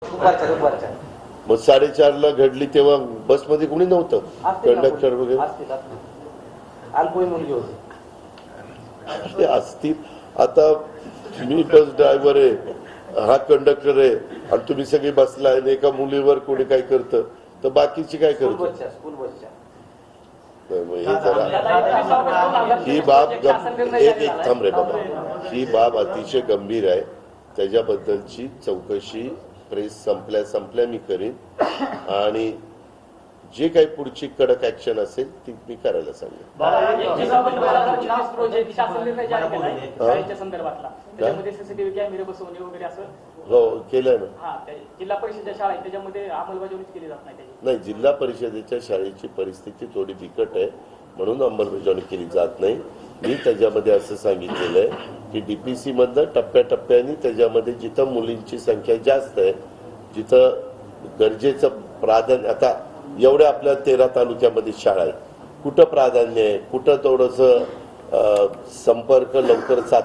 मग 4:30ला घडली तेव्हा बसमध्ये कोणी नव्हतं, कंडक्टर वगैरे असतील. आता मी बस ड्रायव्हर आहे, हा कंडक्टर आहे आणि तुम्ही सगळे बसलाय आणि एका मुलीवर कोणी काय करतं तर बाकीची काय करतो. हे जरा ही बाब एक थांब रे बाबा, ही बाब अतिशय गंभीर आहे. त्याच्याबद्दलची चौकशी प्रेस संपल्या मी करीन आणि जे काही पुढची कडक ऍक्शन असेल ती मी करायला सांगेन. हो केलंय ना. जिल्हा परिषदेच्या शाळा त्याच्यामध्ये अंमलबजावणी केली जात नाही. जिल्हा परिषदेच्या शाळेची परिस्थिती थोडी बिकट आहे म्हणून अंमलबजावणी केली जात नाही. मी त्याच्यामध्ये असं सांगितलेलं आहे की डीपीसी मधनं टप्प्याटप्प्याने त्याच्यामध्ये जिथं मुलींची संख्या जास्त आहे, जिथं गरजेचं प्राधान्य, आता एवढ्या आपल्या 13 तालुक्यामध्ये शाळा आहे, कुठं प्राधान्य आहे, कुठं थोडंसं संपर्क लवकर साध